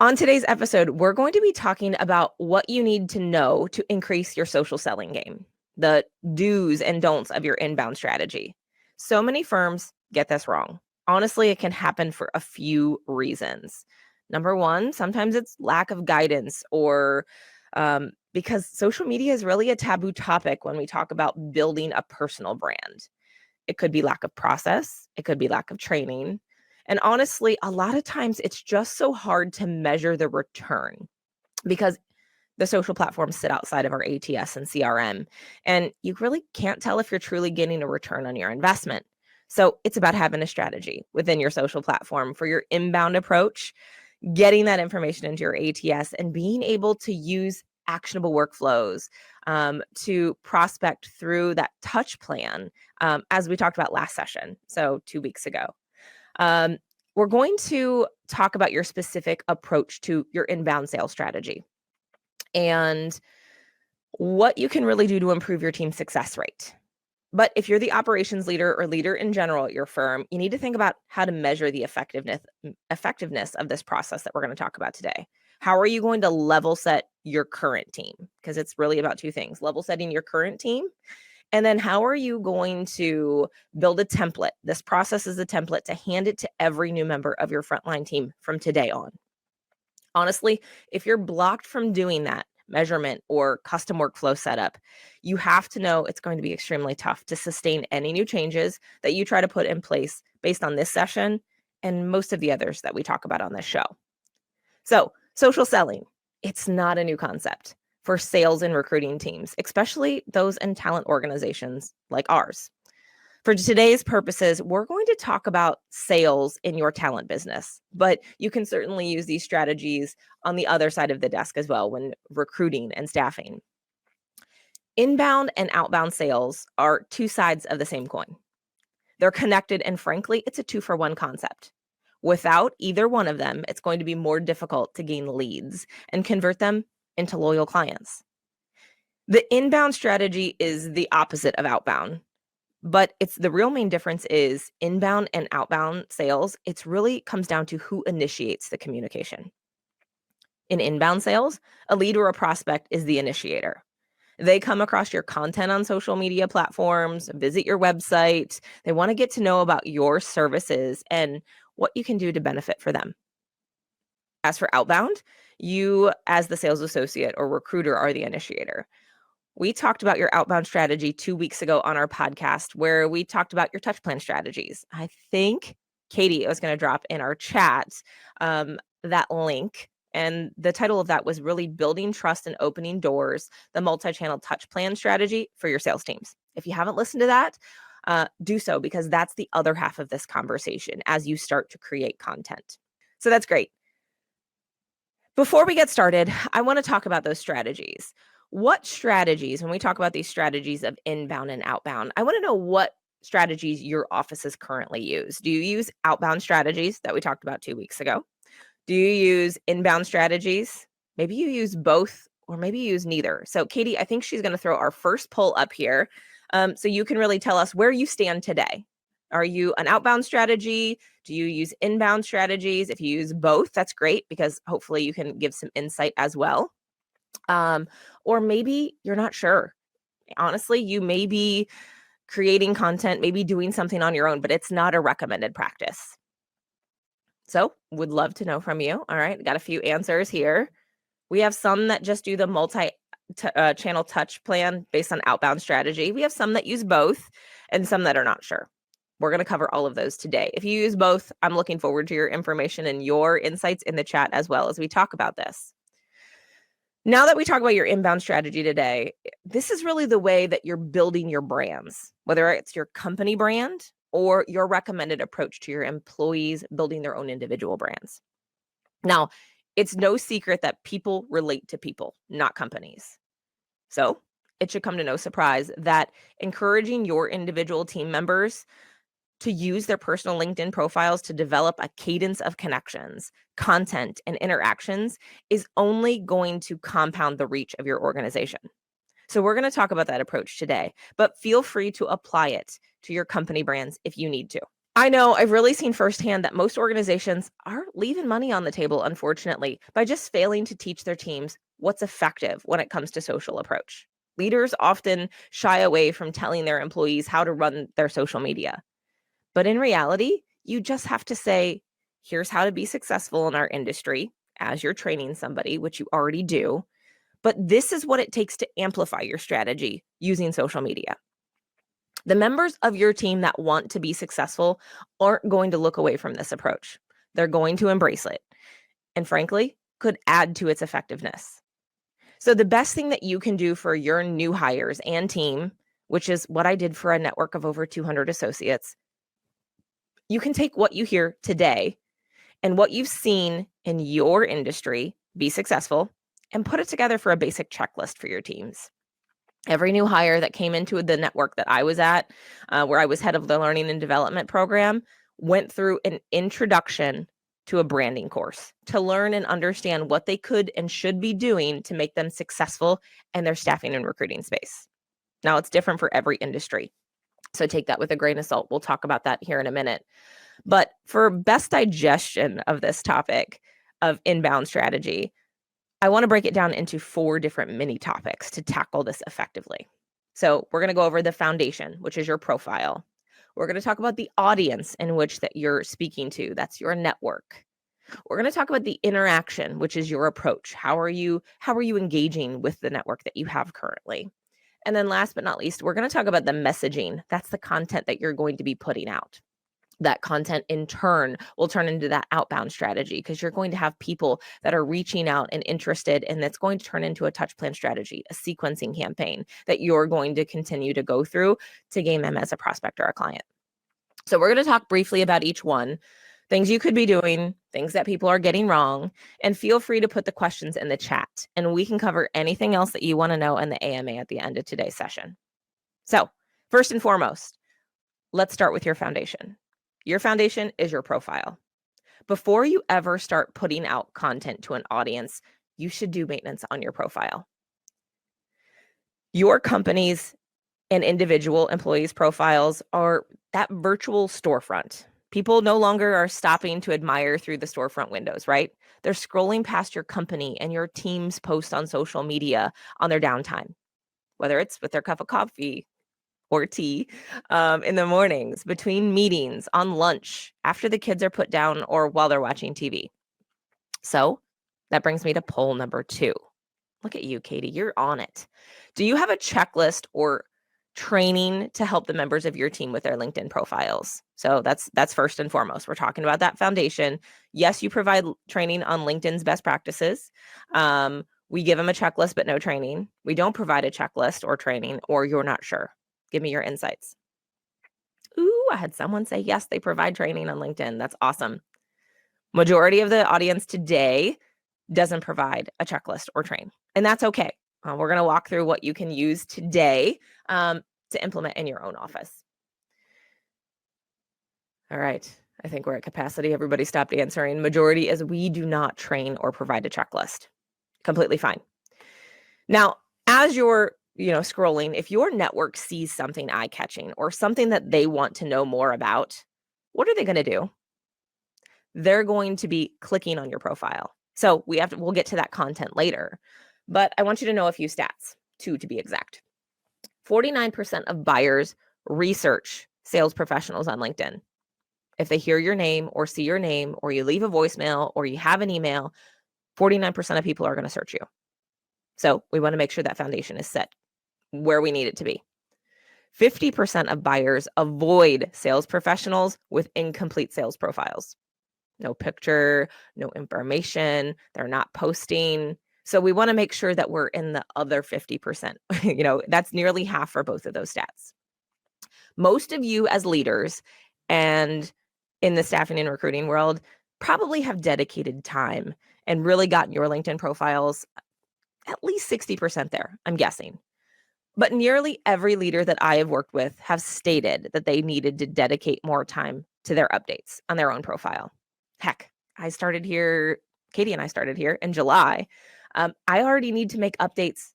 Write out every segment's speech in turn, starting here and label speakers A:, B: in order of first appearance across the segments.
A: On today's episode, we're going to be talking about what you need to know to increase your social selling game, the do's and don'ts of your inbound strategy. So many firms get this wrong. Honestly, it can happen for a few reasons. Number one, sometimes it's lack of guidance or because social media is really a taboo topic when we talk about building a personal brand. It could be lack of process, it could be lack of training. And honestly, a lot of times it's just so hard to measure the return because the social platforms sit outside of our ATS and CRM, and you really can't tell if you're truly getting a return on your investment. So it's about having a strategy within your social platform for your inbound approach, getting that information into your ATS, and being able to use actionable workflows to prospect through that touch plan, as we talked about last session, so 2 weeks ago. Um, we're going to talk about your specific approach to your inbound sales strategy and what you can really do to improve your team's success rate. But if you're the operations leader or leader in general at your firm, you need to think about how to measure the effectiveness of this process that we're going to talk about today. How are you going to level set your current team? Because it's really about two things: level setting your current team, and then how are you going to build a template? This process is a template to hand it to every new member of your frontline team from today on. Honestly, if you're blocked from doing that measurement or custom workflow setup, you have to know it's going to be extremely tough to sustain any new changes that you try to put in place based on this session and most of the others that we talk about on this show. So, social selling, it's not a new concept for sales and recruiting teams, especially those in talent organizations like ours. For today's purposes, we're going to talk about sales in your talent business, but you can certainly use these strategies on the other side of the desk as well when recruiting and staffing. Inbound and outbound sales are two sides of the same coin. They're connected, and frankly, it's a 2-for-1 concept. Without either one of them, it's going to be more difficult to gain leads and convert them into loyal clients. The inbound strategy is the opposite of outbound. But it's the real main difference is inbound and outbound sales. It's really comes down to who initiates the communication. In inbound sales, a lead or a prospect is the initiator. They come across your content on social media platforms, visit your website. They want to get to know about your services and what you can do to benefit for them. As for outbound, you as the sales associate or recruiter are the initiator. We talked about your outbound strategy 2 weeks ago on our podcast, where we talked about your touch plan strategies. I think Katie was going to drop in our chat that link. And the title of that was really Building Trust and Opening Doors, the multi-channel touch plan strategy for your sales teams. If you haven't listened to that, do so, because that's the other half of this conversation as you start to create content. So that's great. Before we get started, I want to talk about those strategies. What strategies, when we talk about these strategies of inbound and outbound, I want to know what strategies your offices currently use. Do you use outbound strategies that we talked about 2 weeks ago? Do you use inbound strategies? Maybe you use both, or maybe you use neither. So Katie, I think she's going to throw our first poll up here. So you can really tell us where you stand today. Are you an outbound strategy? Do you use inbound strategies? If you use both, that's great, because hopefully you can give some insight as well. Or maybe you're not sure. Honestly, you may be creating content, maybe doing something on your own, but it's not a recommended practice. So would love to know from you. All right, got a few answers here. We have some that just do the multi-channel touch plan based on outbound strategy. We have some that use both and some that are not sure. We're going to cover all of those today. If you use both, I'm looking forward to your information and your insights in the chat as well as we talk about this. Now that we talk about your inbound strategy today, this is really the way that you're building your brands, whether it's your company brand or your recommended approach to your employees building their own individual brands. Now, it's no secret that people relate to people, not companies. So it should come to no surprise that encouraging your individual team members to use their personal LinkedIn profiles to develop a cadence of connections, content, and interactions is only going to compound the reach of your organization. So we're going to talk about that approach today, but feel free to apply it to your company brands if you need to. I know I've really seen firsthand that most organizations are leaving money on the table, unfortunately, by just failing to teach their teams what's effective when it comes to social approach. Leaders often shy away from telling their employees how to run their social media. But in reality, you just have to say, here's how to be successful in our industry as you're training somebody, which you already do. But this is what it takes to amplify your strategy using social media. The members of your team that want to be successful aren't going to look away from this approach. They're going to embrace it and, frankly, could add to its effectiveness. So, the best thing that you can do for your new hires and team, which is what I did for a network of over 200 associates, you can take what you hear today and what you've seen in your industry be successful and put it together for a basic checklist for your teams. Every new hire that came into the network that I was at, where I was head of the learning and development program, went through an introduction to a branding course to learn and understand what they could and should be doing to make them successful in their staffing and recruiting space. Now, it's different for every industry, so take that with a grain of salt. We'll talk about that here in a minute. But for best digestion of this topic of inbound strategy, I want to break it down into 4 different mini topics to tackle this effectively. So we're going to go over the foundation, which is your profile. We're going to talk about the audience in which that you're speaking to. That's your network. We're going to talk about the interaction, which is your approach. How are you engaging with the network that you have currently? And then last but not least, we're going to talk about the messaging. That's the content that you're going to be putting out. That content in turn will turn into that outbound strategy because you're going to have people that are reaching out and interested, and that's going to turn into a touch plan strategy, a sequencing campaign that you're going to continue to go through to gain them as a prospect or a client. So we're going to talk briefly about each one, things you could be doing, things that people are getting wrong, and feel free to put the questions in the chat, and we can cover anything else that you want to know in the AMA at the end of today's session. So first and foremost, let's start with your foundation. Your foundation is your profile. Before you ever start putting out content to an audience, you should do maintenance on your profile. Your company's and individual employees' profiles are that virtual storefront. People no longer are stopping to admire through the storefront windows, right? They're scrolling past your company and your team's post on social media on their downtime, whether it's with their cup of coffee or tea in the mornings, between meetings, on lunch, after the kids are put down, or while they're watching TV. So that brings me to poll number 2. Look at you, Katie. You're on it. Do you have a checklist or training to help the members of your team with their LinkedIn profiles? So that's first and foremost. We're talking about that foundation. Yes, you provide training on LinkedIn's best practices. We give them a checklist, but no training. We don't provide a checklist or training, or you're not sure. Give me your insights. Ooh, I had someone say, yes, they provide training on LinkedIn. That's awesome. Majority of the audience today doesn't provide a checklist or train, and that's okay. We're going to walk through what you can use today to implement in your own office. All right. I think we're at capacity. Everybody stopped answering. Majority is we do not train or provide a checklist. Completely fine. Now, as you're scrolling, if your network sees something eye-catching or something that they want to know more about, what are they going to do? They're going to be clicking on your profile. So we'll get to that content later, but I want you to know a few stats, 2 to be exact. 49% of buyers research sales professionals on LinkedIn. If they hear your name or see your name or you leave a voicemail or you have an email, 49% of people are going to search you. So we want to make sure that foundation is set where we need it to be. 50% of buyers avoid sales professionals with incomplete sales profiles. No picture, no information, they're not posting. So we want to make sure that we're in the other 50%. That's nearly half for both of those stats. Most of you as leaders and in the staffing and recruiting world probably have dedicated time and really gotten your LinkedIn profiles at least 60% there, I'm guessing. But nearly every leader that I have worked with have stated that they needed to dedicate more time to their updates on their own profile. Heck, Katie and I started here in July. I already need to make updates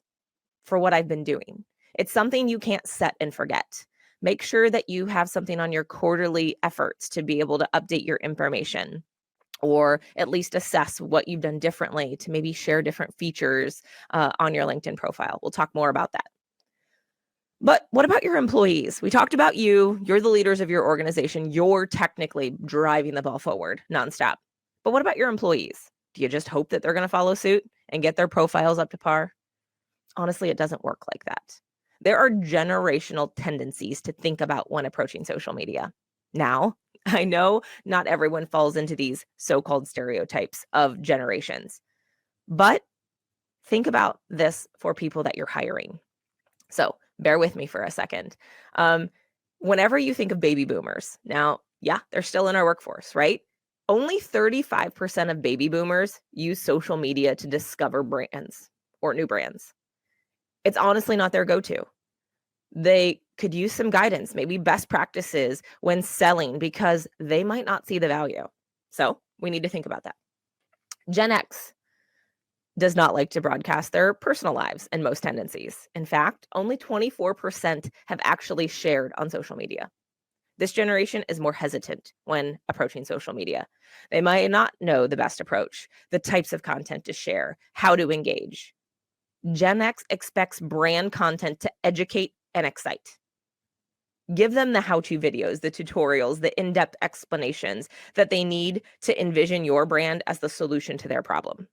A: for what I've been doing. It's something you can't set and forget. Make sure that you have something on your quarterly efforts to be able to update your information, or at least assess what you've done differently to maybe share different features on your LinkedIn profile. We'll talk more about that. But what about your employees? We talked about you. You're the leaders of your organization. You're technically driving the ball forward nonstop. But what about your employees? Do you just hope that they're going to follow suit and get their profiles up to par? Honestly, it doesn't work like that. There are generational tendencies to think about when approaching social media. Now, I know not everyone falls into these so-called stereotypes of generations, but think about this for people that you're hiring. So bear with me for a second. Whenever you think of baby boomers, now, yeah, they're still in our workforce, right? Only 35% of baby boomers use social media to discover brands or new brands. It's honestly not their go-to. They could use some guidance, maybe best practices when selling, because they might not see the value. So we need to think about that. Gen X does not like to broadcast their personal lives and most tendencies. In fact, only 24% have actually shared on social media. This generation is more hesitant when approaching social media. They might not know the best approach, the types of content to share, how to engage. Gen X expects brand content to educate and excite. Give them the how-to videos, the tutorials, the in-depth explanations that they need to envision your brand as the solution to their problem.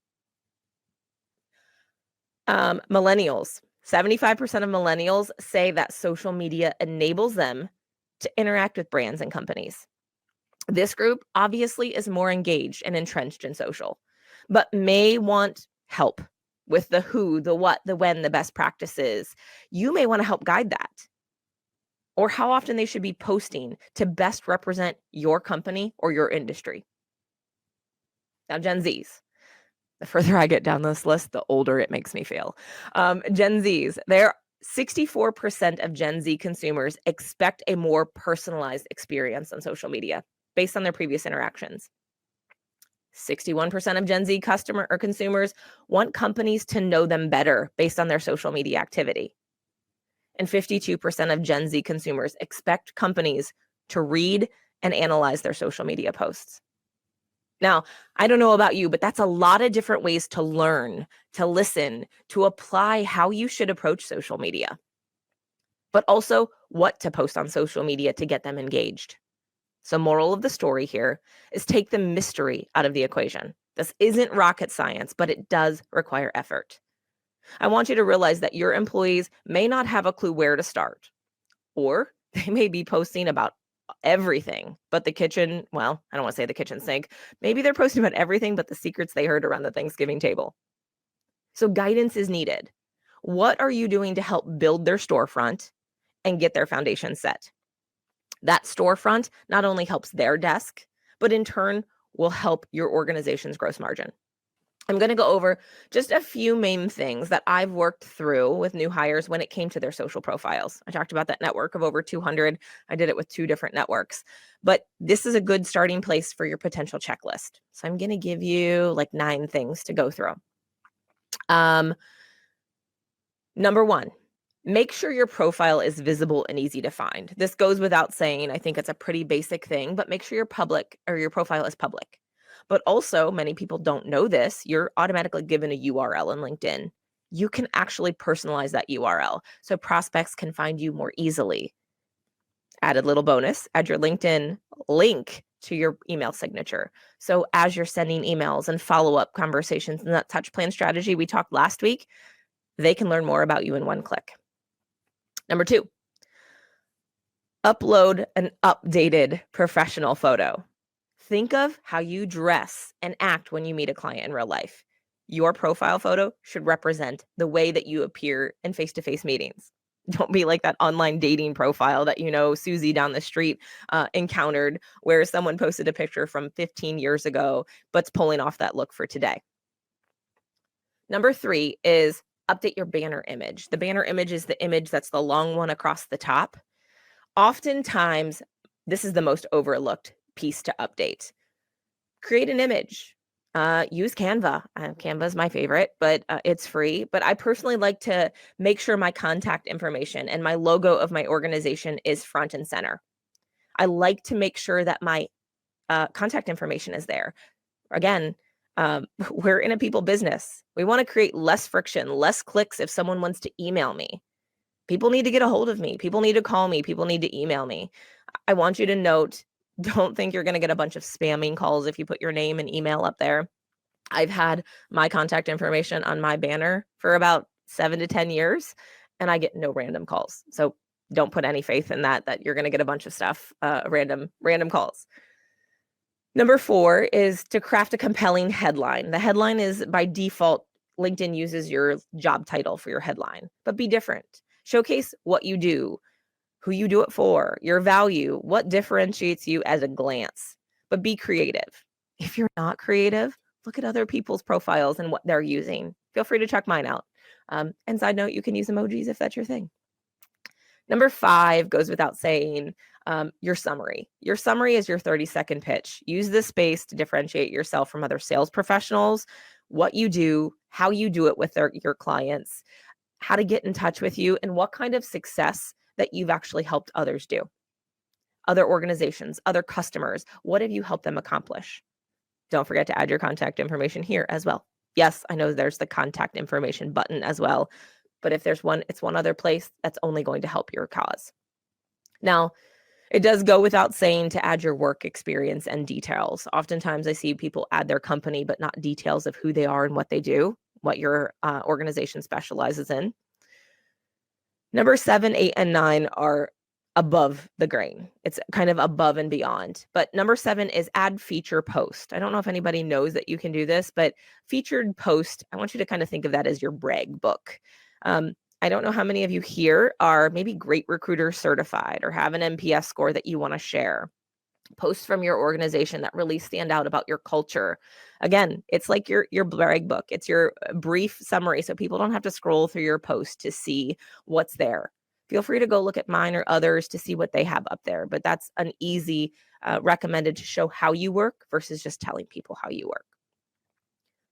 A: Millennials. 75% of millennials say that social media enables them to interact with brands and companies. This group obviously is more engaged and entrenched in social, but may want help with the who, the what, the when, the best practices. You may want to help guide that, or how often they should be posting to best represent your company or your industry. Now, Gen Zs. The further I get down this list, the older it makes me feel. Gen Zs, 64% of Gen Z consumers expect a more personalized experience on social media based on their previous interactions. 61% of Gen Z consumers want companies to know them better based on their social media activity. And 52% of Gen Z consumers expect companies to read and analyze their social media posts. Now, I don't know about you, but that's a lot of different ways to learn, to listen, to apply how you should approach social media, but also what to post on social media to get them engaged. So moral of the story here is take the mystery out of the equation. This isn't rocket science, but it does require effort. I want you to realize that your employees may not have a clue where to start, or they may be posting about everything but the kitchen. Well, I don't want to say the kitchen sink. Maybe they're posting about everything but the secrets they heard around the Thanksgiving table. So guidance is needed. What are you doing to help build their storefront and get their foundation set? That storefront not only helps their desk, but in turn will help your organization's gross margin. I'm going to go over just a few main things that I've worked through with new hires when it came to their social profiles. I talked about that network of over 200. I did it with 2 different networks, but this is a good starting place for your potential checklist. So I'm going to give you like 9 things to go through. Number 1, make sure your profile is visible and easy to find. This goes without saying. I think it's a pretty basic thing, but make sure your profile is public. But also, many people don't know this. You're automatically given a URL in LinkedIn. You can actually personalize that URL so prospects can find you more easily. Added little bonus, add your LinkedIn link to your email signature. So as you're sending emails and follow-up conversations and that touch plan strategy we talked last week, they can learn more about you in one click. Number 2, upload an updated professional photo. Think of how you dress and act when you meet a client in real life. Your profile photo should represent the way that you appear in face-to-face meetings. Don't be like that online dating profile that, Susie down the street encountered, where someone posted a picture from 15 years ago, but's pulling off that look for today. Number 3 is update your banner image. The banner image is the image that's the long one across the top. Oftentimes, this is the most overlooked piece to update. Create an image Use Canva. Canva is my favorite, but it's free. But I personally like to make sure my contact information and my logo of my organization is front and center. I like to make sure that my contact information is there. Again, we're in a people business. We want to create less friction, less clicks if someone wants to email me. People need to get a hold of me. People need to call me. People need to email me. I want you to note, don't think you're going to get a bunch of spamming calls if you put your name and email up there. I've had my contact information on my banner for about 7 to 10 years, and I get no random calls. So don't put any faith in that you're going to get a bunch of stuff, random calls. Number 4 is to craft a compelling headline. The headline is by default, LinkedIn uses your job title for your headline, but be different. Showcase what you do, who you do it for, your value, what differentiates you at a glance, but be creative. If you're not creative, look at other people's profiles and what they're using. Feel free to check mine out. And side note, you can use emojis if that's your thing. Number 5 goes without saying, your summary. Your summary is your 30-second pitch. Use this space to differentiate yourself from other sales professionals, what you do, how you do it with your clients, how to get in touch with you, and what kind of success that you've actually helped others do. Other organizations, other customers, what have you helped them accomplish? Don't forget to add your contact information here as well. Yes, I know there's the contact information button as well, but if there's one, it's one other place that's only going to help your cause. Now, it does go without saying to add your work experience and details. Oftentimes I see people add their company, but not details of who they are and what they do, what your organization specializes in. Number 7, 8, and 9 are above the grain. It's kind of above and beyond. But number 7 is add feature post. I don't know if anybody knows that you can do this, but featured post, I want you to kind of think of that as your brag book. I don't know how many of you here are maybe Great Recruiter certified or have an NPS score that you want to share. Posts from your organization that really stand out about your culture. Again, it's like your brag book. It's your brief summary so people don't have to scroll through your post to see what's there. Feel free to go look at mine or others to see what they have up there, but that's an easy recommended to show how you work versus just telling people how you work.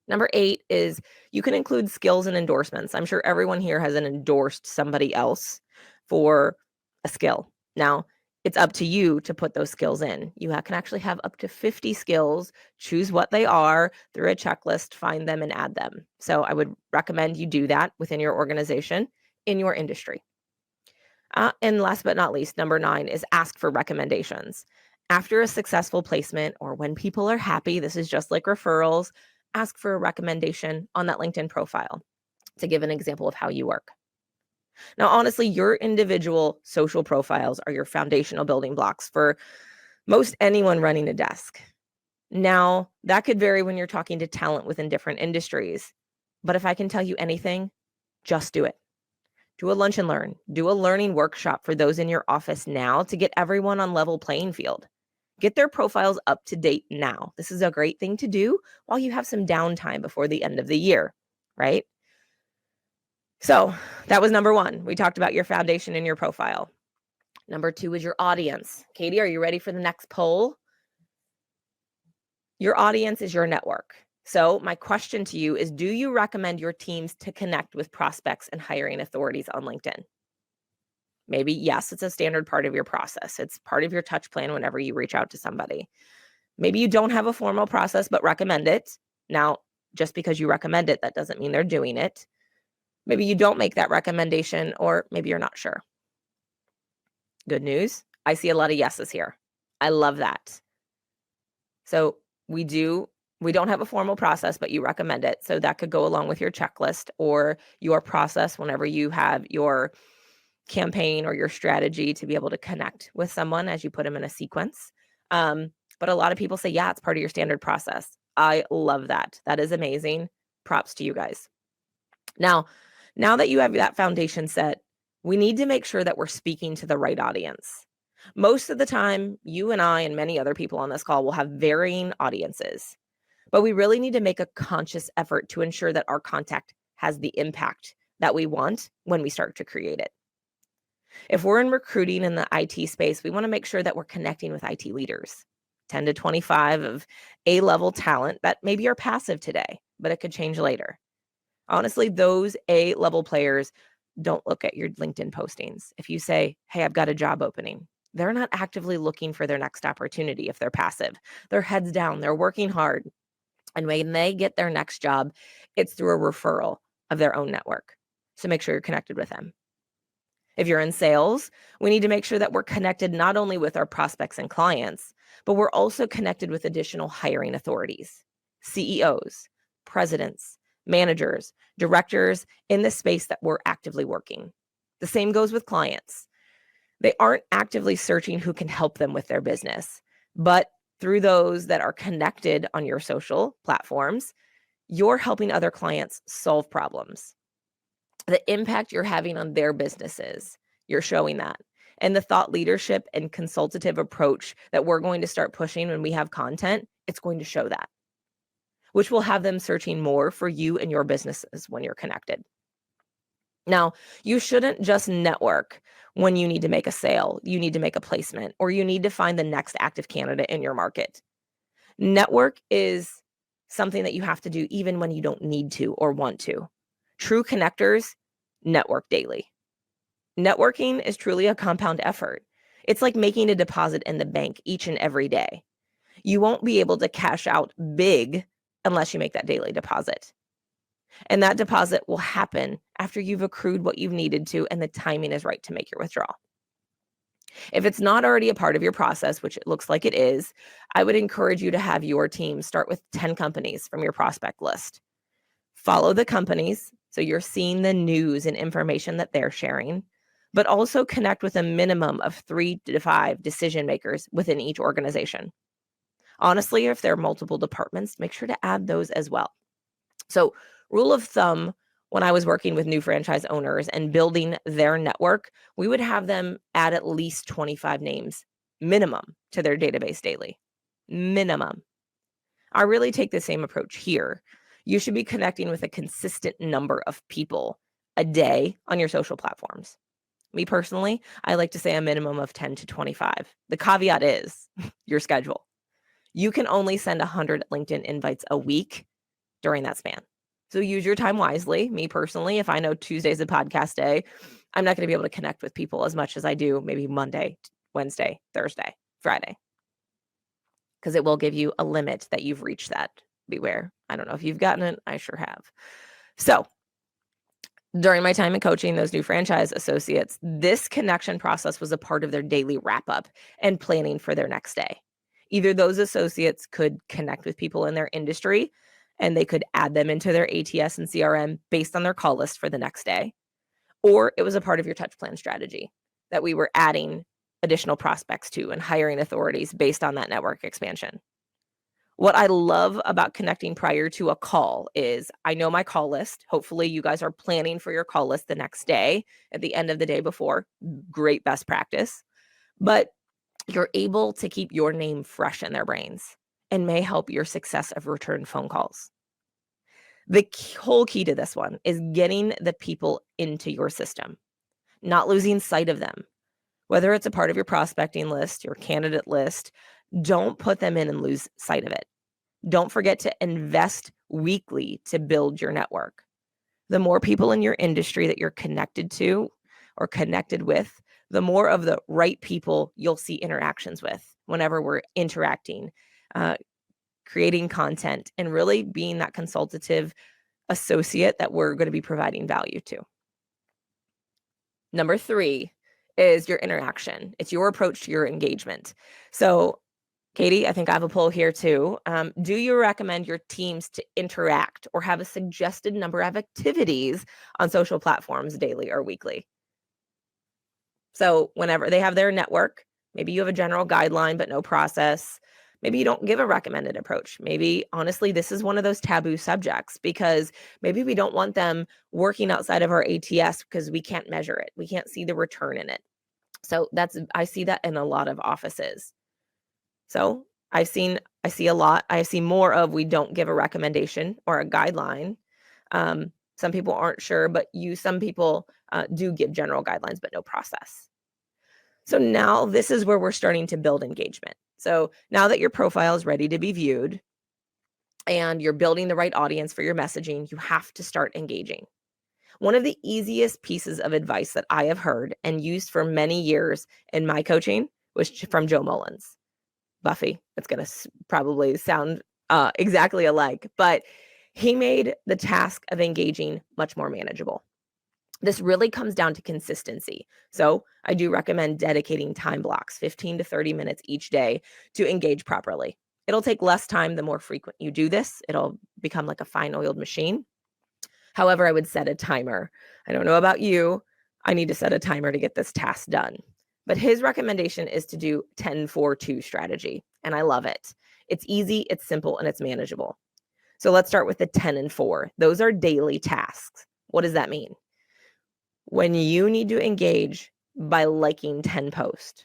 A: Number 8 is you can include skills and endorsements. I'm sure everyone here has endorsed somebody else for a skill. Now, it's up to you to put those skills in. You can actually have up to 50 skills, choose what they are through a checklist, find them and add them. So I would recommend you do that within your organization, in your industry. And last but not least, number 9 is ask for recommendations. After a successful placement or when people are happy, this is just like referrals, ask for a recommendation on that LinkedIn profile to give an example of how you work. Now, honestly, your individual social profiles are your foundational building blocks for most anyone running a desk. Now, that could vary when you're talking to talent within different industries. But if I can tell you anything, just do it. Do a lunch and learn. Do a learning workshop for those in your office now to get everyone on level playing field. Get their profiles up to date now. This is a great thing to do while you have some downtime before the end of the year, right? So that was number 1. We talked about your foundation and your profile. Number 2 is your audience. Katie, are you ready for the next poll? Your audience is your network. So my question to you is, do you recommend your teams to connect with prospects and hiring authorities on LinkedIn? Maybe, yes, it's a standard part of your process. It's part of your touch plan whenever you reach out to somebody. Maybe you don't have a formal process, but recommend it. Now, just because you recommend it, that doesn't mean they're doing it. Maybe you don't make that recommendation, or maybe you're not sure. Good news. I see a lot of yeses here. I love that. So we don't have a formal process, but you recommend it. So that could go along with your checklist or your process whenever you have your campaign or your strategy to be able to connect with someone as you put them in a sequence. But a lot of people say, yeah, it's part of your standard process. I love that. That is amazing. Props to you guys. Now that you have that foundation set, we need to make sure that we're speaking to the right audience. Most of the time, you and I and many other people on this call will have varying audiences, but we really need to make a conscious effort to ensure that our contact has the impact that we want when we start to create it. If we're in recruiting in the IT space, we want to make sure that we're connecting with IT leaders. 10 to 25 of A-level talent that maybe are passive today, but it could change later. Honestly, those A-level players don't look at your LinkedIn postings. If you say, hey, I've got a job opening, they're not actively looking for their next opportunity if they're passive. They're heads down, they're working hard. And when they get their next job, it's through a referral of their own network. So make sure you're connected with them. If you're in sales, we need to make sure that we're connected not only with our prospects and clients, but we're also connected with additional hiring authorities, CEOs, presidents, managers, directors in the space that we're actively working. The same goes with clients. They aren't actively searching who can help them with their business, but through those that are connected on your social platforms, you're helping other clients solve problems. The impact you're having on their businesses, you're showing that. And the thought leadership and consultative approach that we're going to start pushing when we have content, it's going to show that, which will have them searching more for you and your businesses when you're connected. Now, you shouldn't just network when you need to make a sale, you need to make a placement, or you need to find the next active candidate in your market. Network is something that you have to do even when you don't need to or want to. True connectors network daily. Networking is truly a compound effort. It's like making a deposit in the bank each and every day. You won't be able to cash out big unless you make that daily deposit. And that deposit will happen after you've accrued what you've needed to and the timing is right to make your withdrawal. If it's not already a part of your process, which it looks like it is, I would encourage you to have your team start with 10 companies from your prospect list. Follow the companies so you're seeing the news and information that they're sharing, but also connect with a minimum of 3 to 5 decision makers within each organization. Honestly, if there are multiple departments, make sure to add those as well. So, rule of thumb, when I was working with new franchise owners and building their network, we would have them add at least 25 names minimum to their database daily. Minimum. I really take the same approach here. You should be connecting with a consistent number of people a day on your social platforms. Me personally, I like to say a minimum of 10 to 25. The caveat is your schedule. You can only send 100 LinkedIn invites a week during that span. So use your time wisely. Me personally, if I know Tuesday's a podcast day, I'm not going to be able to connect with people as much as I do maybe Monday, Wednesday, Thursday, Friday, because it will give you a limit that you've reached that. Beware. I don't know if you've gotten it. I sure have. So during my time in coaching those new franchise associates, this connection process was a part of their daily wrap up and planning for their next day. Either those associates could connect with people in their industry and they could add them into their ATS and CRM based on their call list for the next day, or it was a part of your touch plan strategy that we were adding additional prospects to and hiring authorities based on that network expansion. What I love about connecting prior to a call is I know my call list. Hopefully you guys are planning for your call list the next day at the end of the day before. Great best practice. But you're able to keep your name fresh in their brains and may help your success of return phone calls. The whole key to this one is getting the people into your system, not losing sight of them. Whether it's a part of your prospecting list, your candidate list, don't put them in and lose sight of it. Don't forget to invest weekly to build your network. The more people in your industry that you're connected to or connected with, the more of the right people you'll see interactions with whenever we're interacting, creating content, and really being that consultative associate that we're going to be providing value to. Number 3 is your interaction. It's your approach to your engagement. So, Katie, I think I have a poll here too. Do you recommend your teams to interact or have a suggested number of activities on social platforms daily or weekly? So whenever they have their network, maybe you have a general guideline, but no process. Maybe you don't give a recommended approach. Maybe, honestly, this is one of those taboo subjects because maybe we don't want them working outside of our ATS because we can't measure it. We can't see the return in it. So I see that in a lot of offices. So I see a lot. I see more of we don't give a recommendation or a guideline. Some people aren't sure, but some people do give general guidelines, but no process. So now this is where we're starting to build engagement. So now that your profile is ready to be viewed and you're building the right audience for your messaging, you have to start engaging. One of the easiest pieces of advice that I have heard and used for many years in my coaching was from Joe Mullins. Buffy, it's going to probably sound exactly alike, but he made the task of engaging much more manageable. This really comes down to consistency. So I do recommend dedicating time blocks, 15 to 30 minutes each day, to engage properly. It'll take less time the more frequent you do this. It'll become like a fine-oiled machine. However, I would set a timer. I don't know about you. I need to set a timer to get this task done. But his recommendation is to do 10-4-2 strategy, and I love it. It's easy, it's simple, and it's manageable. So let's start with the 10 and 4. Those are daily tasks. What does that mean? When you need to engage by liking 10 posts,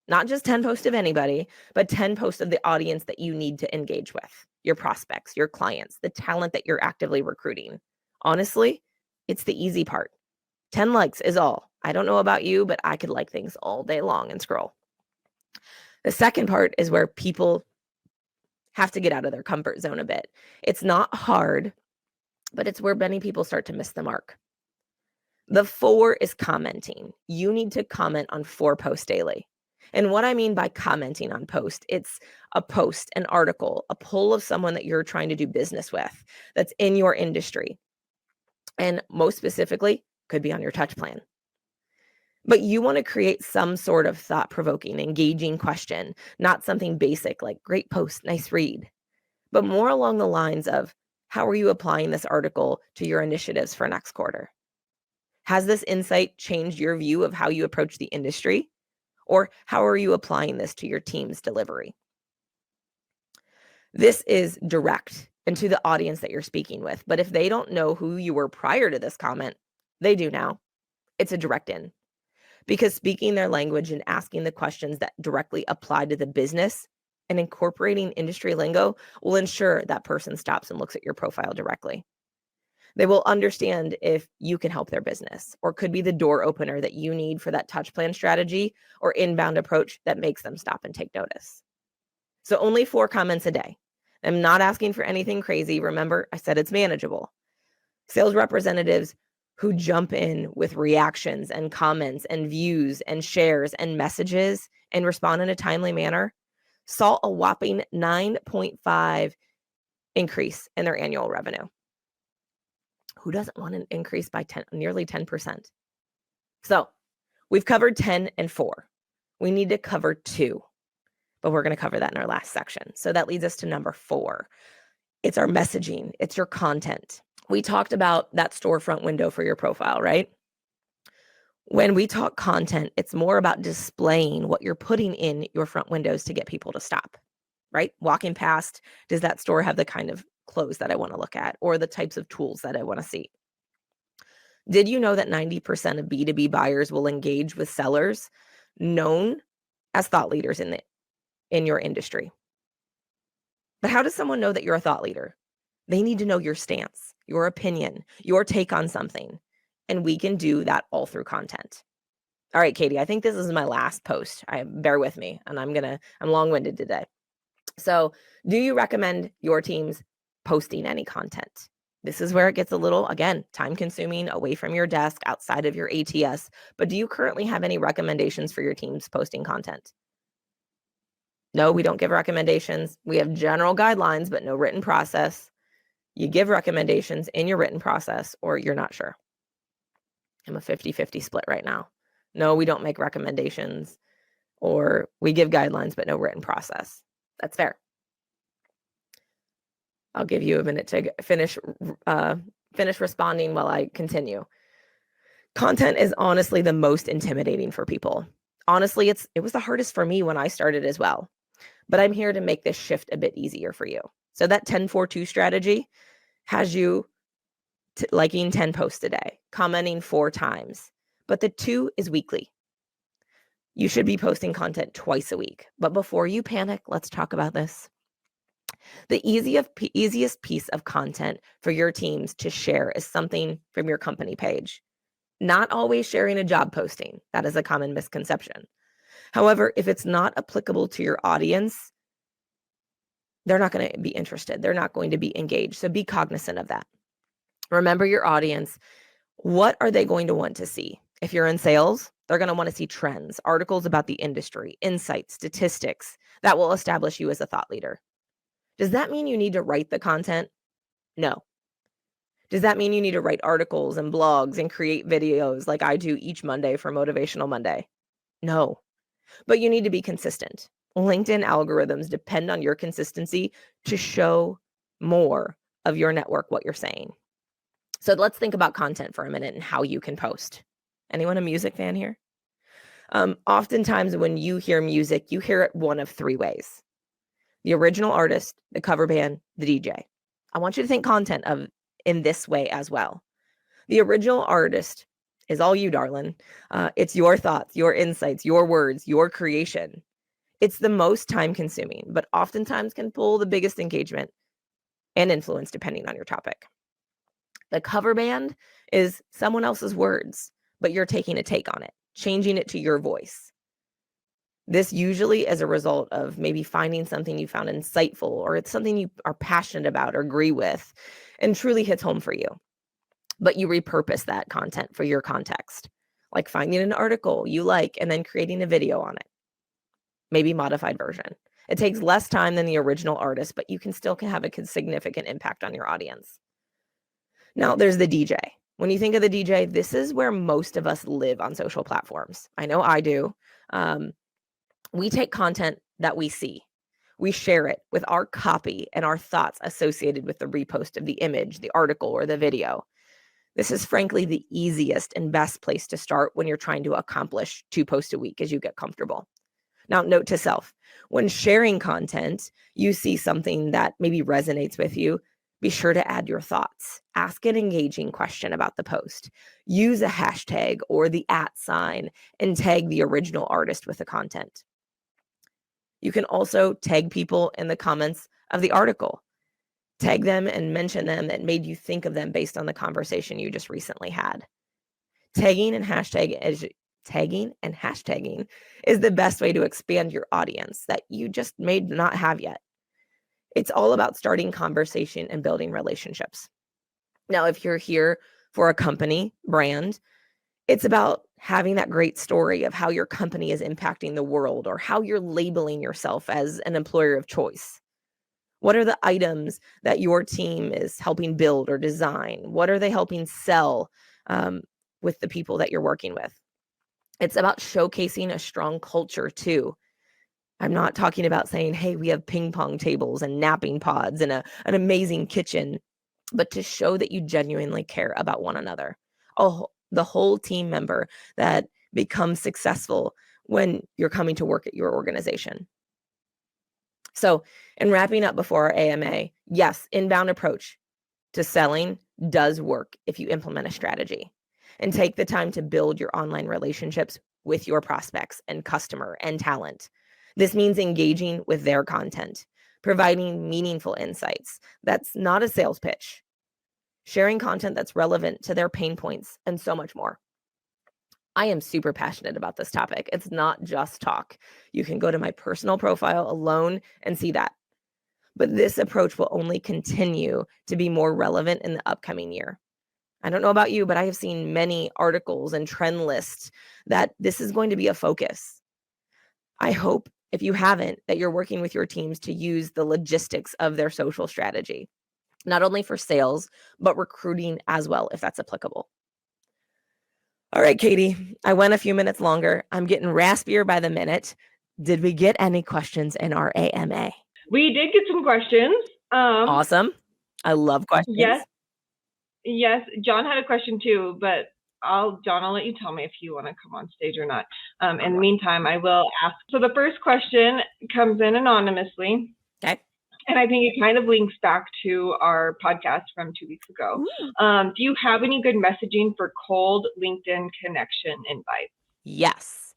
A: not just 10 posts of anybody, but 10 posts of the audience that you need to engage with, your prospects, your clients, the talent that you're actively recruiting. Honestly, it's the easy part. 10 likes is all. I don't know about you, but I could like things all day long and scroll. The second part is where people have to get out of their comfort zone a bit. It's not hard, but it's where many people start to miss the mark. The 4 is commenting. You need to comment on 4 posts daily. And what I mean by commenting on post, it's a post, an article, a poll of someone that you're trying to do business with that's in your industry. And most specifically, could be on your touch plan. But you want to create some sort of thought-provoking, engaging question, not something basic like great post, nice read, but more along the lines of how are you applying this article to your initiatives for next quarter? Has this insight changed your view of how you approach the industry? Or how are you applying this to your team's delivery? This is direct and to the audience that you're speaking with. But if they don't know who you were prior to this comment, they do now. It's a direct in. Because speaking their language and asking the questions that directly apply to the business and incorporating industry lingo will ensure that person stops and looks at your profile directly. They will understand if you can help their business or could be the door opener that you need for that touch plan strategy or inbound approach that makes them stop and take notice. So only 4 comments a day. I'm not asking for anything crazy. Remember, I said it's manageable. Sales representatives who jump in with reactions and comments and views and shares and messages and respond in a timely manner saw a whopping 9.5 increase in their annual revenue. Who doesn't want an increase by nearly 10%? So we've covered 10 and 4. We need to cover 2, but we're going to cover that in our last section. So that leads us to number 4. It's our messaging. It's your content. We talked about that storefront window for your profile, right? When we talk content, it's more about displaying what you're putting in your front windows to get people to stop, right? Walking past, does that store have the kind of clothes that I want to look at or the types of tools that I want to see? Did you know that 90% of B2B buyers will engage with sellers known as thought leaders in your industry? But how does someone know that you're a thought leader? They need to know your stance, your opinion, your take on something. And we can do that all through content. All right, Katie, I think this is my last post. Bear with me, and I'm long-winded today. So, do you recommend your teams posting any content? This is where it gets a little, again, time-consuming, away from your desk, outside of your ATS. But do you currently have any recommendations for your teams posting content? No, we don't give recommendations. We have general guidelines, but no written process. You give recommendations in your written process, or you're not sure. I'm a 50-50 split right now. No, we don't make recommendations, or we give guidelines, but no written process. That's fair. I'll give you a minute to finish responding while I continue. Content is honestly the most intimidating for people. Honestly, it was the hardest for me when I started as well. But I'm here to make this shift a bit easier for you. So that 10-4-2 strategy has you liking 10 posts a day, commenting 4 times. But the 2 is weekly. You should be posting content twice a week. But before you panic, let's talk about this. The easiest piece of content for your teams to share is something from your company page. Not always sharing a job posting. That is a common misconception. However, if it's not applicable to your audience, they're not going to be interested. They're not going to be engaged. So be cognizant of that. Remember your audience. What are they going to want to see? If you're in sales, they're going to want to see trends, articles about the industry, insights, statistics that will establish you as a thought leader. Does that mean you need to write the content? No. Does that mean you need to write articles and blogs and create videos like I do each Monday for Motivational Monday? No. But you need to be consistent. LinkedIn algorithms depend on your consistency to show more of your network what you're saying. So let's think about content for a minute and how you can post. Anyone a music fan here? Oftentimes when you hear music, you hear it one of three ways: the original artist, the cover band, the DJ. I want you to think content of in this way as well. The original artist is all you, darling. It's your thoughts, your insights, your words, your creation. It's the most time consuming, but oftentimes can pull the biggest engagement and influence depending on your topic. The cover band is someone else's words, but you're taking a take on it, changing it to your voice. This usually is a result of maybe finding something you found insightful, or it's something you are passionate about or agree with and truly hits home for you. But you repurpose that content for your context, like finding an article you like and then creating a video on it, maybe modified version. It takes less time than the original artist, but you can still have a significant impact on your audience. Now, there's the DJ. When you think of the DJ, this is where most of us live on social platforms. I know I do. We take content that we see. We share it with our copy and our thoughts associated with the repost of the image, the article, or the video. This is frankly the easiest and best place to start when you're trying to accomplish 2 posts a week as you get comfortable. Now, note to self, when sharing content, you see something that maybe resonates with you, be sure to add your thoughts. Ask an engaging question about the post. Use a hashtag or the @ and tag the original artist with the content. You can also tag people in the comments of the article. Tag them and mention them that made you think of them based on the conversation you just recently had. Tagging and hashtagging is the best way to expand your audience that you just may not have yet. It's all about starting conversation and building relationships. Now, if you're here for a company brand, it's about having that great story of how your company is impacting the world or how you're labeling yourself as an employer of choice. What are the items that your team is helping build or design? What are they helping sell with the people that you're working with? It's about showcasing a strong culture too. I'm not talking about saying, hey, we have ping pong tables and napping pods and an amazing kitchen, but to show that you genuinely care about one another. The whole team member that becomes successful when you're coming to work at your organization. So, in wrapping up before our AMA, yes, inbound approach to selling does work if you implement a strategy and take the time to build your online relationships with your prospects and customer and talent. This means engaging with their content, providing meaningful insights. That's not a sales pitch. Sharing content that's relevant to their pain points, and so much more. I am super passionate about this topic. It's not just talk. You can go to my personal profile alone and see that. But this approach will only continue to be more relevant in the upcoming year. I don't know about you, but I have seen many articles and trend lists that this is going to be a focus. I hope, if you haven't, that you're working with your teams to use the logistics of their social strategy, not only for sales, but recruiting as well, if that's applicable. All right, Katie, I went a few minutes longer. I'm getting raspier by the minute. Did we get any questions in our AMA?
B: We did get some questions.
A: Awesome. I love questions.
B: Yes. John had a question too, but John, I'll let you tell me if you want to come on stage or not. In the meantime, I will ask. So the first question comes in anonymously.
A: Okay.
B: And I think it kind of links back to our podcast from 2 weeks ago. Do you have any good messaging for cold LinkedIn connection invites?
A: Yes.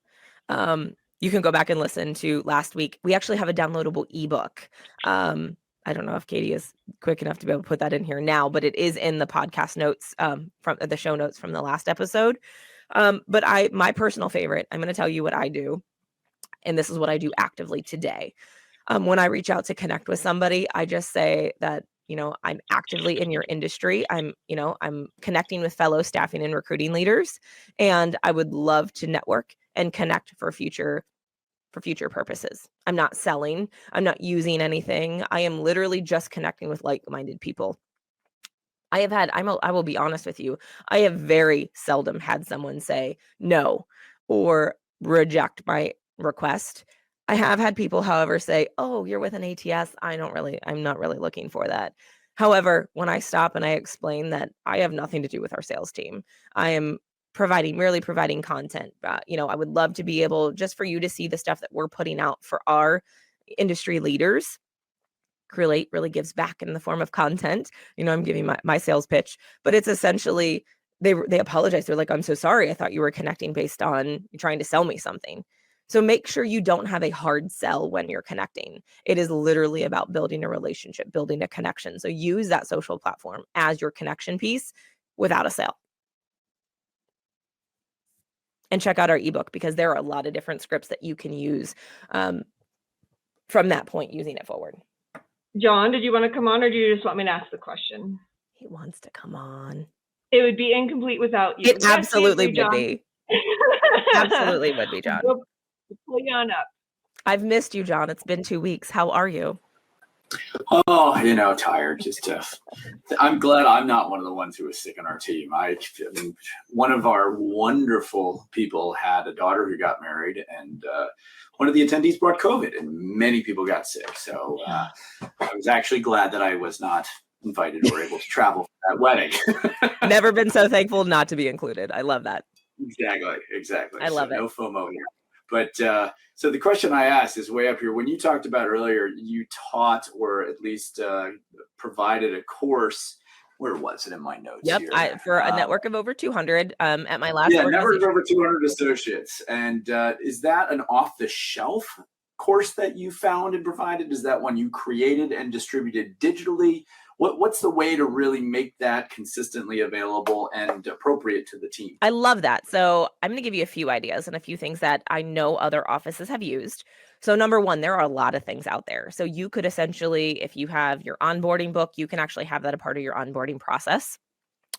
A: You can go back and listen to last week. We actually have a downloadable ebook. I don't know if Katie is quick enough to be able to put that in here now, but it is in the podcast notes from the show notes from the last episode. But my personal favorite, I'm going to tell you what I do. And this is what I do actively today. When I reach out to connect with somebody, I just say that, I'm actively in your industry. I'm connecting with fellow staffing and recruiting leaders, and I would love to network and connect for future purposes. I'm not selling. I'm not using anything. I am literally just connecting with like-minded people. I will be honest with you. I have very seldom had someone say no or reject my request. I have had people, however, say, "Oh, you're with an ATS. I'm not really looking for that." However, when I stop and I explain that I have nothing to do with our sales team, I am merely providing content. I would love to be able just for you to see the stuff that we're putting out for our industry leaders. Create really gives back in the form of content. I'm giving my sales pitch, but it's essentially they apologize. They're like, "I'm so sorry. I thought you were connecting based on trying to sell me something." So make sure you don't have a hard sell when you're connecting. It is literally about building a relationship, building a connection. So use that social platform as your connection piece without a sale. And check out our ebook because there are a lot of different scripts that you can use from that point using it forward.
B: John, did you want to come on, or do you just want me to ask the question?
A: He wants to come on.
B: It would be incomplete without you.
A: It absolutely would be. Absolutely would be, John.
B: We'll pull you on up.
A: I've missed you, John. It's been 2 weeks. How are you?
C: Oh, tired. I'm glad I'm not one of the ones who was sick on our team. I mean, one of our wonderful people had a daughter who got married, and one of the attendees brought COVID, and many people got sick. So I was actually glad that I was not invited or able to travel for that wedding.
A: Never been so thankful not to be included. I love that.
C: Exactly.
A: I love it.
C: No FOMO here. But so the question I asked is way up here. When you talked about earlier, you taught or at least provided a course. Where was it in my notes
A: Yep,
C: here?
A: For a network of over 200 at my last
C: organization. Network of over 200 associates. And is that an off-the-shelf course that you found and provided? Is that one you created and distributed digitally? What's the way to really make that consistently available and appropriate to the team?
A: I love that. So I'm going to give you a few ideas and a few things that I know other offices have used. So number one, there are a lot of things out there. So you could essentially, if you have your onboarding book, you can actually have that a part of your onboarding process.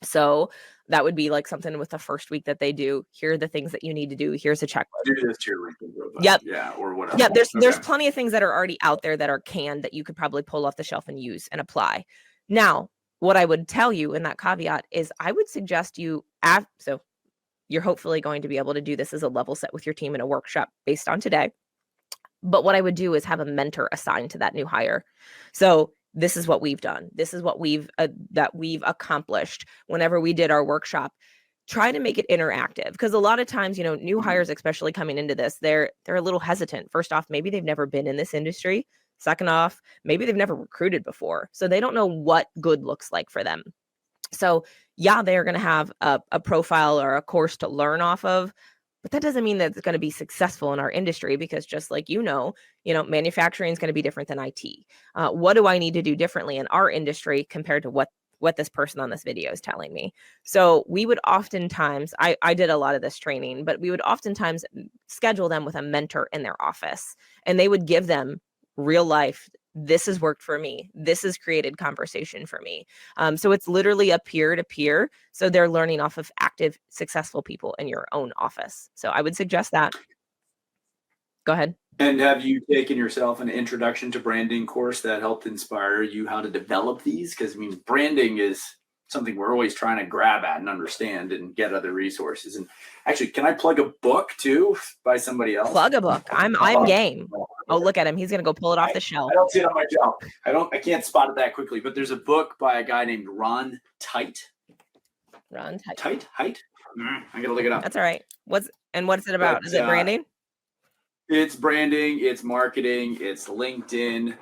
A: So that would be like something with the first week that they do. Here are the things that you need to do. Here's a checklist.
C: Do this to your LinkedIn profile.
A: Yep.
C: Yeah, or whatever.
A: Yep. There's plenty of things that are already out there that are canned that you could probably pull off the shelf and use and apply. Now, what I would tell you in that caveat is I would suggest so you're hopefully going to be able to do this as a level set with your team in a workshop based on today. But what I would do is have a mentor assigned to that new hire. So this is what we've done. This is what we've accomplished whenever we did our workshop. Try to make it interactive because a lot of times, new hires, especially coming into this, they're a little hesitant. First off, maybe they've never been in this industry. Second off, maybe they've never recruited before. So they don't know what good looks like for them. So yeah, they're going to have a profile or a course to learn off of, but that doesn't mean that it's going to be successful in our industry because just like manufacturing is going to be different than IT. What do I need to do differently in our industry compared to what this person on this video is telling me? So we would oftentimes, I did a lot of this training, but we would oftentimes schedule them with a mentor in their office, and they would give them real life, this has worked for me. This has created conversation for me. So it's literally a peer-to-peer. So they're learning off of active, successful people in your own office. So I would suggest that. Go ahead.
C: And have you taken yourself an introduction to branding course that helped inspire you how to develop these? Because branding is something we're always trying to grab at and understand and get other resources. And actually, can I plug a book too by somebody else?
A: Plug a book. I'm game. Oh, look at him. He's gonna go pull it off the shelf.
C: I don't see it on my shelf. I can't spot it that quickly, but there's a book by a guy named Ron Tite.
A: Ron Tite.
C: Height? I gotta look it up.
A: That's all right. What's it about? Is it branding?
C: It's branding, it's marketing, it's LinkedIn.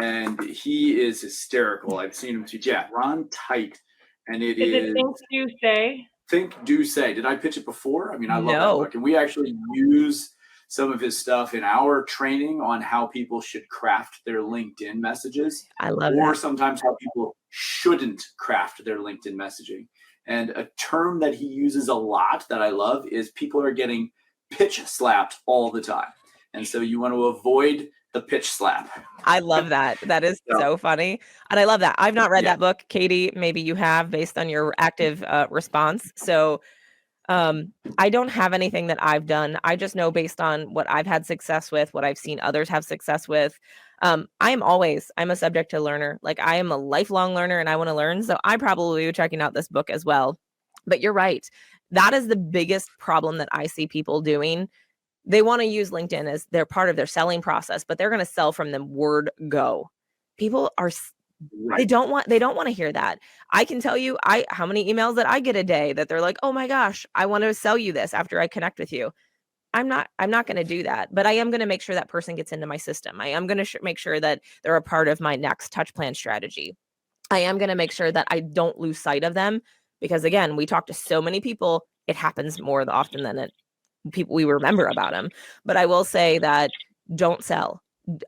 C: And he is hysterical. I've seen him too. Yeah, Ron Tite. And it is
B: Think, Do, Say?
C: Think, Do, Say. Did I pitch it before? I love that book. And we actually use some of his stuff in our training on how people should craft their LinkedIn messages.
A: I love
C: that. Or
A: that.
C: sometimes how people shouldn't craft their LinkedIn messaging. And a term that he uses a lot that I love is people are getting pitch slapped all the time. And so you want to avoid the pitch slap.
A: I love that. That is so funny. And I love that. I've not read that book. Katie, maybe you have based on your active response. So I don't have anything that I've done. I just know based on what I've had success with, what I've seen others have success with. I'm a subject to learner. Like I am a lifelong learner and I want to learn. So I probably be checking out this book as well. But you're right. That is the biggest problem that I see people doing. They want to use LinkedIn as their part of their selling process, but they're going to sell from the word go. People are
C: Right.
A: they don't want to hear that. I can tell you how many emails that I get a day that they're like, "Oh my gosh, I want to sell you this after I connect with you." I'm not going to do that, but I am going to make sure that person gets into my system. I am going to make sure that they're a part of my next touch plan strategy. I am going to make sure that I don't lose sight of them because again, we talk to so many people, it happens more often than people we remember about them. But I will say that don't sell.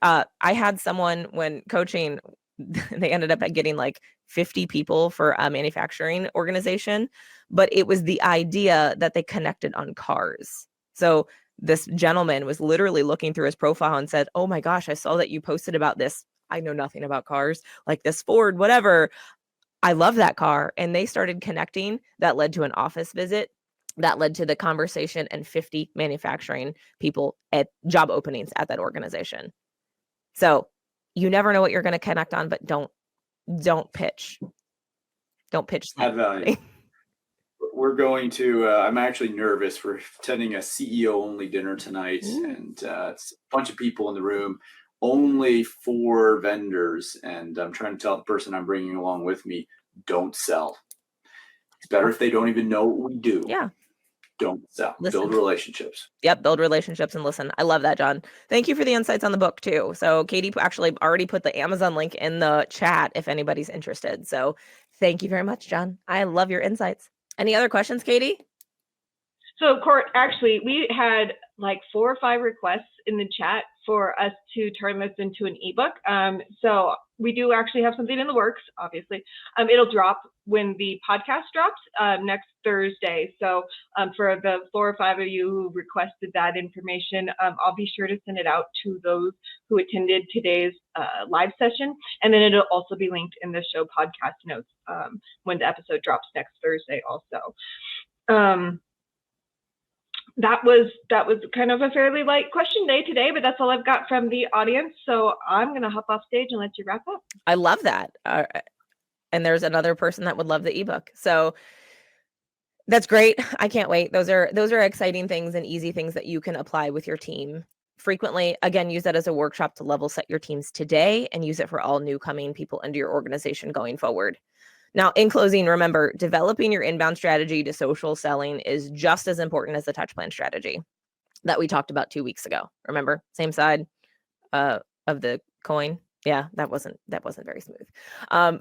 A: I had someone when coaching, they ended up getting like 50 people for a manufacturing organization, but it was the idea that they connected on cars. So this gentleman was literally looking through his profile and said, "Oh my gosh, I saw that you posted about this. I know nothing about cars, like this Ford, whatever. I love that car." And they started connecting. That led to an office visit. That led to the conversation and 50 manufacturing people at job openings at that organization. So you never know what you're going to connect on, but don't pitch. Don't pitch.
C: Add value. We're going to, I'm actually nervous. We're attending a CEO only dinner tonight.
A: Ooh.
C: And it's a bunch of people in the room, only 4 vendors. And I'm trying to tell the person I'm bringing along with me, don't sell. It's better if they don't even know what we do.
A: Yeah.
C: Don't sell.
A: Listen.
C: Build relationships.
A: Yep. Build relationships and listen. I love that, John. Thank you for the insights on the book too. So Katie actually already put the Amazon link in the chat if anybody's interested. So thank you very much, John. I love your insights. Any other questions, Katie?
B: So, Court, actually, we had like 4 or 5 requests in the chat for us to turn this into an ebook. So we do actually have something in the works, obviously. It'll drop when the podcast drops next Thursday. So for the 4 or 5 of you who requested that information, I'll be sure to send it out to those who attended today's live session. And then it'll also be linked in the show podcast notes when the episode drops next Thursday also. That was kind of a fairly light question day today, but that's all I've got from the audience. So I'm going to hop off stage and let you wrap up.
A: I love that. And there's another person that would love the ebook. So that's great. I can't wait. Those are exciting things and easy things that you can apply with your team frequently. Again, use that as a workshop to level set your teams today and use it for all new coming people into your organization going forward. Now, in closing, remember, developing your inbound strategy to social selling is just as important as the touch plan strategy that we talked about 2 weeks ago. Remember, same side of the coin. Yeah, that wasn't very smooth.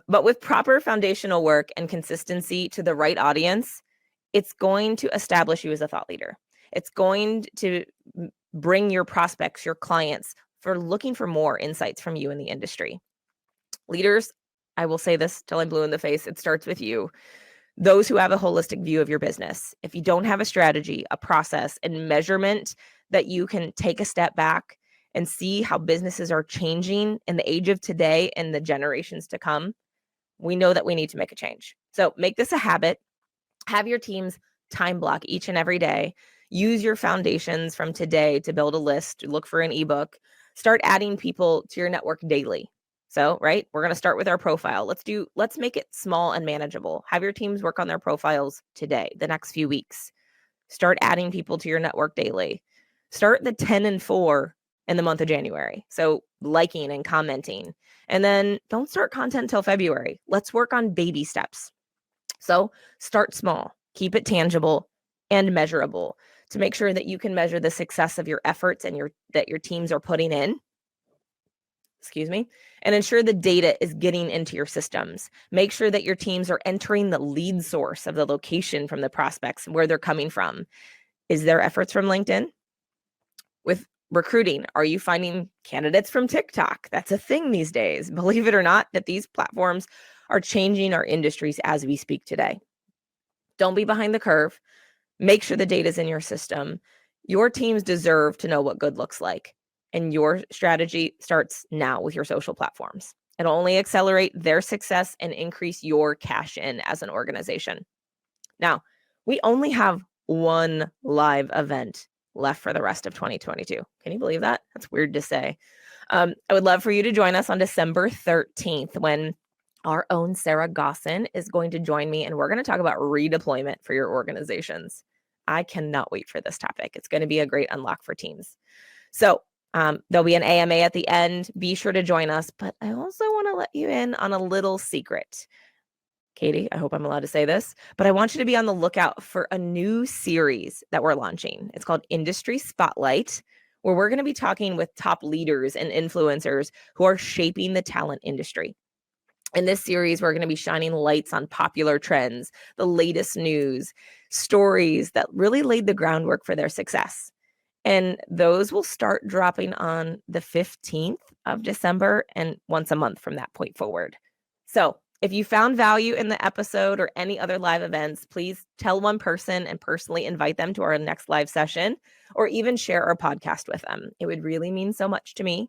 A: But with proper foundational work and consistency to the right audience, it's going to establish you as a thought leader. It's going to bring your prospects, your clients, for looking for more insights from you in the industry. Leaders, I will say this till I'm blue in the face. It starts with you. Those who have a holistic view of your business. If you don't have a strategy, a process, and measurement that you can take a step back and see how businesses are changing in the age of today and the generations to come, we know that we need to make a change. So make this a habit. Have your teams time block each and every day. Use your foundations from today to build a list, look for an ebook, start adding people to your network daily. So, right, we're going to start with our profile. Let's make it small and manageable. Have your teams work on their profiles today, the next few weeks. Start adding people to your network daily. Start the 10 and 4 in the month of January. So liking and commenting. And then don't start content until February. Let's work on baby steps. So start small, keep it tangible and measurable to make sure that you can measure the success of your efforts and that your teams are putting in. And ensure the data is getting into your systems. Make sure that your teams are entering the lead source of the location from the prospects, where they're coming from. Is there efforts from LinkedIn? With recruiting, are you finding candidates from TikTok? That's a thing these days. Believe it or not, that these platforms are changing our industries as we speak today. Don't be behind the curve. Make sure the data is in your system. Your teams deserve to know what good looks like, and your strategy starts now with your social platforms. It'll only accelerate their success and increase your cash in as an organization. Now, we only have one live event left for the rest of 2022. Can you believe that? That's weird to say. I would love for you to join us on December 13th when our own Sarah Gossin is going to join me, and we're going to talk about redeployment for your organizations. I cannot wait for this topic. It's going to be a great unlock for teams. So there'll be an AMA at the end. Be sure to join us. But I also want to let you in on a little secret. Katie, I hope I'm allowed to say this, but I want you to be on the lookout for a new series that we're launching. It's called Industry Spotlight, where we're going to be talking with top leaders and influencers who are shaping the talent industry. In this series, we're going to be shining lights on popular trends, the latest news, stories that really laid the groundwork for their success. And those will start dropping on the 15th of December and once a month from that point forward. So if you found value in the episode or any other live events, please tell one person and personally invite them to our next live session, or even share our podcast with them. It would really mean so much to me.